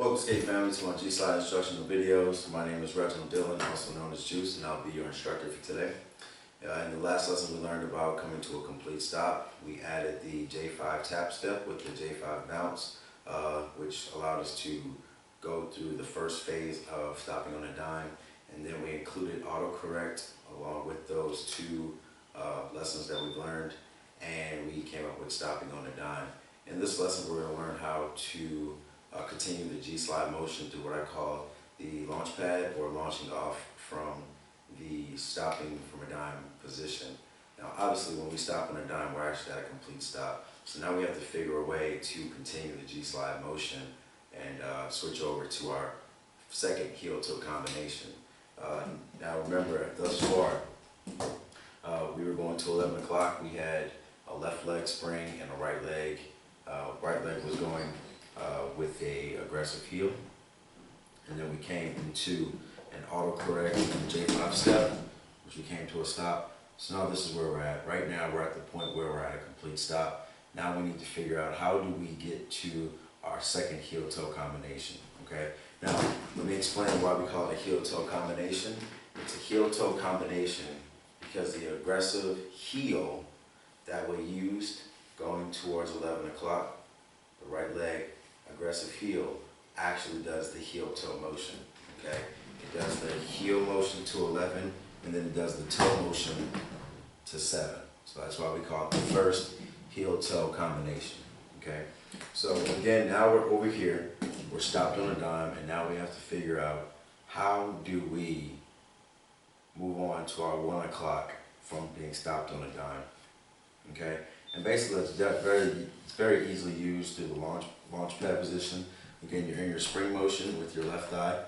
Welcome Skate family to my G-Slide instructional videos. My name is Reginald Dillon, also known as Juice, and I'll be your instructor for today. In the last lesson we learned about coming to a complete stop. We added the J5 tap step with the J5 bounce, which allowed us to go through the first phase of stopping on a dime, and then we included autocorrect along with those two lessons that we've learned, and we came up with stopping on a dime. In this lesson we're going to learn how to continue the G-slide motion through what I call the launch pad, or launching off from the stopping from a dime position. Now obviously when we stop on a dime we're actually at a complete stop, so now we have to figure a way to continue the G-slide motion and switch over to our second heel toe combination. Now remember, thus far we were going to 11 o'clock. We had a left leg spring and a right leg. Right leg was going with a aggressive heel, and then we came into an autocorrect J5 step, which we came to a stop. So now this is where we're at. Right now we're at the point where we're at a complete stop. Now we need to figure out how do we get to our second heel toe combination. Okay, now let me explain why we call it a heel toe combination. It's a heel toe combination because the aggressive heel that we used going towards 11 o'clock, the right leg aggressive heel, actually does the heel toe motion. Okay, it does the heel motion to 11, and then it does the toe motion to 7. So that's why we call it the first heel toe combination. Okay, so again, now we're over here, we're stopped on a dime, and now we have to figure out how do we move on to our 1 o'clock from being stopped on a dime. Okay, and basically it's very easily used through the launch pad position. Again, you're in your spring motion with your left thigh.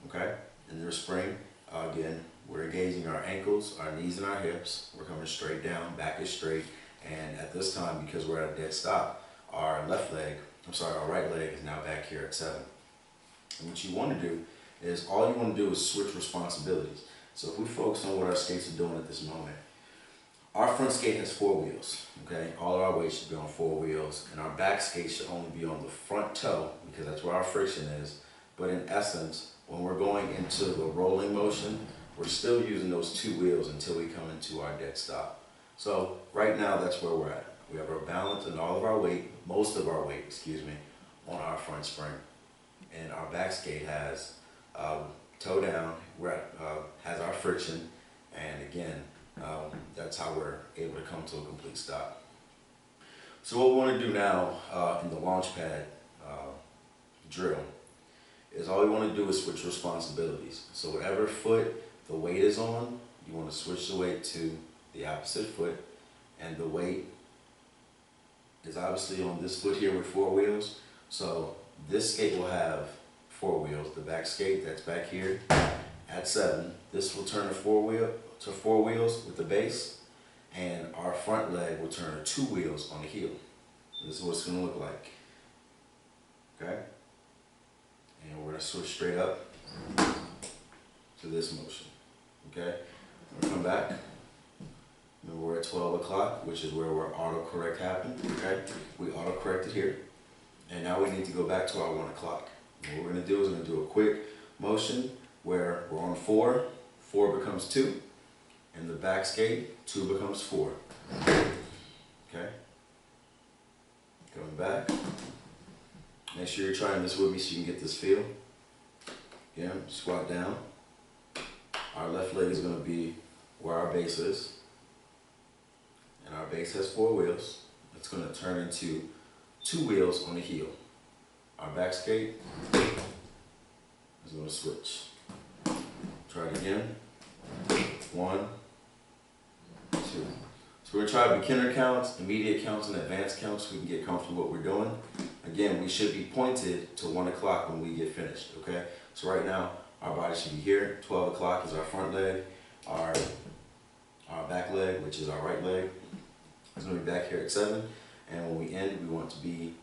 Okay, in your spring, again, we're engaging our ankles, our knees, and our hips. We're coming straight down, back is straight, and at this time, because we're at a dead stop, our right leg is now back here at 7. And what you want to do is, all you want to do is switch responsibilities. So if we focus on what our skates are doing at this moment, our front skate has 4 wheels, okay? All our weight should be on 4 wheels, and our back skate should only be on the front toe, because that's where our friction is. But in essence, when we're going into the rolling motion, we're still using those 2 wheels until we come into our dead stop. So right now, that's where we're at. We have our balance and all of our weight, most of our weight, excuse me, on our front spring. And our back skate has toe down, has our friction, and again, that's how we're able to come to a complete stop. So what we want to do now in the launch pad drill is, all we want to do is switch responsibilities. So whatever foot the weight is on, you want to switch the weight to the opposite foot, and the weight is obviously on this foot here with 4 wheels. So this skate will have 4 wheels. The back skate that's back here at 7, this will turn to 4 wheels with the base, and our front leg will turn to 2 wheels on the heel. This is what it's going to look like. Okay? And we're going to switch straight up to this motion. Okay? We're going to come back. Remember, we're at 12 o'clock, which is where our autocorrect happened. Okay? We autocorrected here. And now we need to go back to our 1 o'clock. What we're going to do is we're going to do a quick motion where we're on 4, 4 becomes 2, and the back skate, 2 becomes 4. Okay? Coming back. Make sure you're trying this with me so you can get this feel. Again, squat down. Our left leg is going to be where our base is, and our base has 4 wheels. It's going to turn into 2 wheels on the heel. Our back skate is going to switch. Try it again. 1, 2. So we're going to try beginner counts, immediate counts, and advanced counts so we can get comfortable with what we're doing. Again, we should be pointed to 1 o'clock when we get finished, okay? So right now, our body should be here. 12 o'clock is our front leg. Our back leg, which is our right leg, is going to be back here at 7. And when we end, we want to be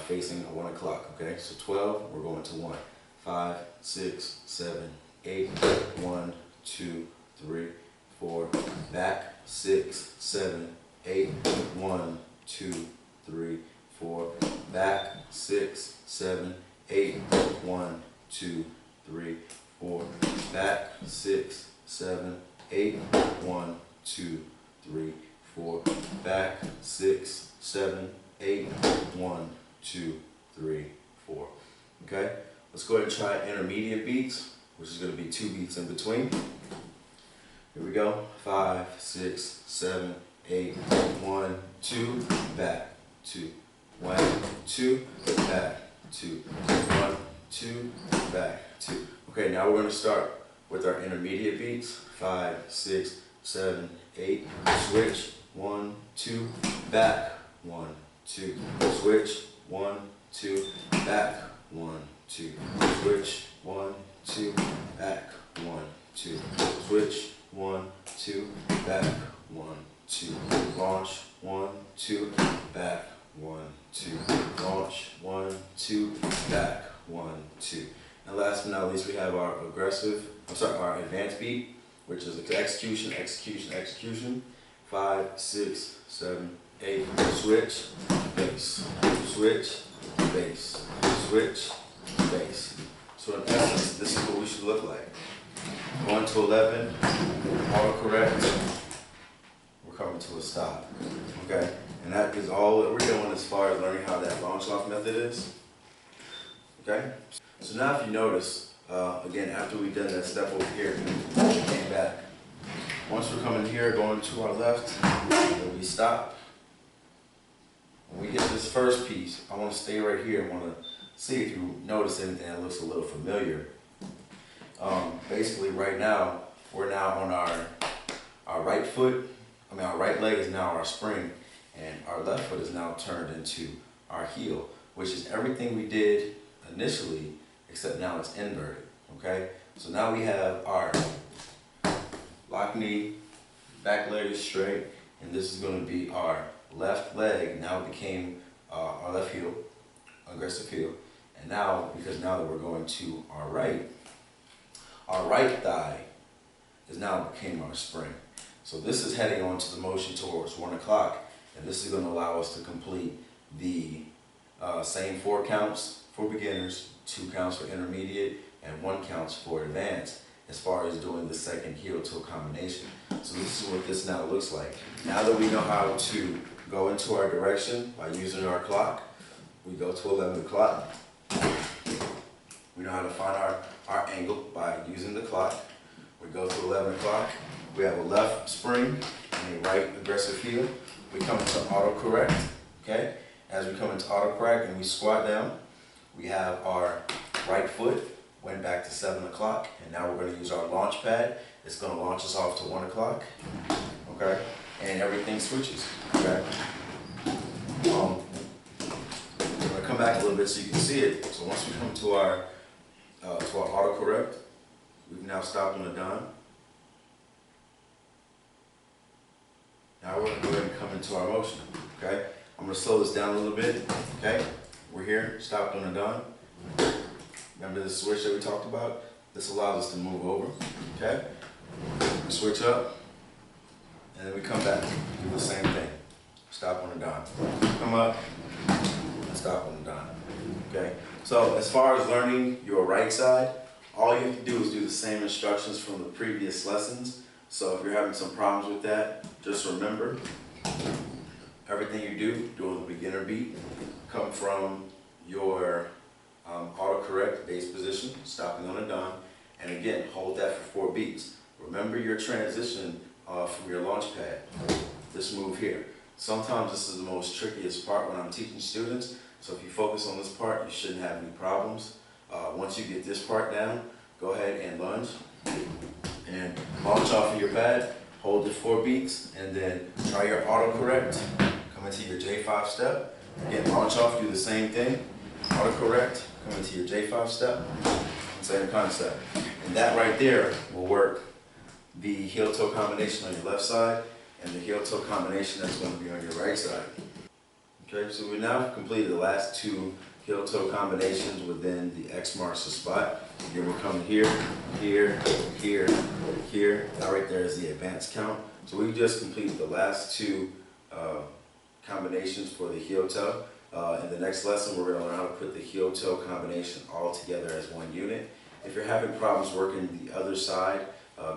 facing 1 o'clock, okay? So 12, we're going to 1. 5, 6, 7, 8, 1, 2, 3, 4, back, 6, 7, 8, 1, 2, 3, 4, back, 6, 7, 8, 1, 2, 3, 4, back, 6, 7, 8, 1, 2, 3, 4, back, 6, 7, 8, 1, 2, 3, 4. Okay, let's go ahead and try intermediate beats, which is going to be 2 beats in between. Here we go. 5, 6, 7, 8, 1, 2, back, 2, 1, 2, back, 2, 1, 2, back, 2. Okay, now we're going to start with our intermediate beats. 5, 6, 7, 8, switch, 1, 2, back, 1, 2, switch, 1, 2, back, 1, 2, switch, 1, 2, back, 1, 2, switch, 1, 2, back, 1, 2, launch, 1, 2, back, 1, 2, launch, 1, 2, back, 1, 2. And last but not least, we have our our advanced beat, which is execution, execution, execution. 5, 6, 7, 8, switch, bass, switch, bass, switch, bass. So in essence, this is what we should look like. 1 to 11, autocorrect, we're coming to a stop, okay? And that is all that we're doing as far as learning how that launch off method is, okay? So now if you notice, again, after we've done that step over here, we came back. Once we're coming here, going to our left, then we stop. When we hit this first piece, I want to stay right here. I want to see if you notice anything that looks a little familiar. Basically right now, we're now on our right foot, our right leg is now our spring, and our left foot is now turned into our heel, which is everything we did initially, except now it's inverted, okay? So now we have our lock knee, back leg is straight, and this is going to be our left leg. Now it became our left heel, aggressive heel, and now, because now that we're going to our right thigh is now became our spring. So this is heading on to the motion towards 1 o'clock, and this is going to allow us to complete the same 4 counts for beginners, 2 counts for intermediate, and 1 counts for advanced, as far as doing the second heel toe combination. So this is what this now looks like. Now that we know how to go into our direction by using our clock, we go to 11 o'clock. We know how to find our angle by using the clock. We go to 11 o'clock. We have a left spring and a right aggressive heel. We come into autocorrect, okay? As we come into autocorrect and we squat down, we have our right foot went back to 7 o'clock, and now we're going to use our launch pad. It's going to launch us off to 1 o'clock, okay? And everything switches, okay? I'm going to come back a little bit so you can see it. So once we come to our autocorrect, we've now stopped on the dime. Now we're going to go ahead and come into our motion, okay? I'm going to slow this down a little bit, okay? We're here, stopped on the dime. Remember the switch that we talked about? This allows us to move over, okay? We switch up, and then we come back, do the same thing. Stop on the dime. Come up, and stop on the dime, okay? So as far as learning your right side, all you have to do is do the same instructions from the previous lessons. So if you're having some problems with that, just remember, everything you do during the beginner beat come from your autocorrect base position, stopping on a dime, and again, hold that for 4 beats. Remember your transition from your launch pad, this move here. Sometimes this is the most trickiest part when I'm teaching students, so if you focus on this part, you shouldn't have any problems. Once you get this part down, go ahead and lunge, and launch off of your pad, hold it 4 beats, and then try your autocorrect, come into your J5 step, again, launch off, do the same thing, autocorrect, come into your J5 step, same concept. And that right there will work the heel toe combination on your left side and the heel toe combination that's going to be on your right side. Okay, so we now have completed the last 2 heel toe combinations within the X marks the spot. Again, we're coming here, here, here, here. That right there is the advanced count. So we've just completed the last 2 combinations for the heel toe. In the next lesson, we're going to learn how to put the heel-toe combination all together as one unit. If you're having problems working the other side,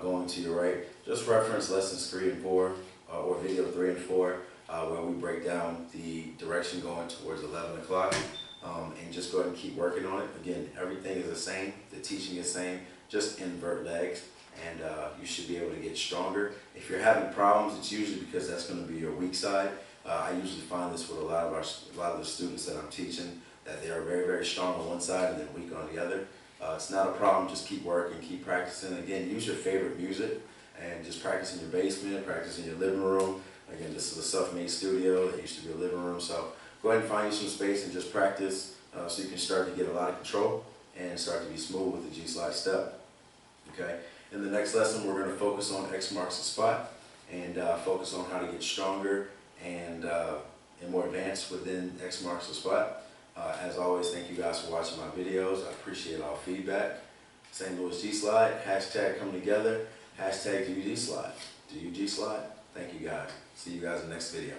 going to your right, just reference lessons 3 and 4, or video 3 and 4, where we break down the direction going towards 11 o'clock. And just go ahead and keep working on it. Again, everything is the same, the teaching is the same, just invert legs, and you should be able to get stronger. If you're having problems, it's usually because that's going to be your weak side. I usually find this with a lot of the students that I'm teaching, that they are very, very strong on one side and then weak on the other. It's not a problem, just keep working, keep practicing. Again, use your favorite music and just practice in your basement, practice in your living room. Again, this is a self-made studio that used to be a living room, so go ahead and find you some space and just practice so you can start to get a lot of control and start to be smooth with the G-slide step. Okay. In the next lesson, we're going to focus on X marks the spot and focus on how to get stronger and more advanced within X marks the spot. As always, thank you guys for watching my videos. I appreciate all feedback. St. Louis G-slide, hashtag come together, hashtag do you G-slide. Do you G-slide? Thank you guys. See you guys in the next video.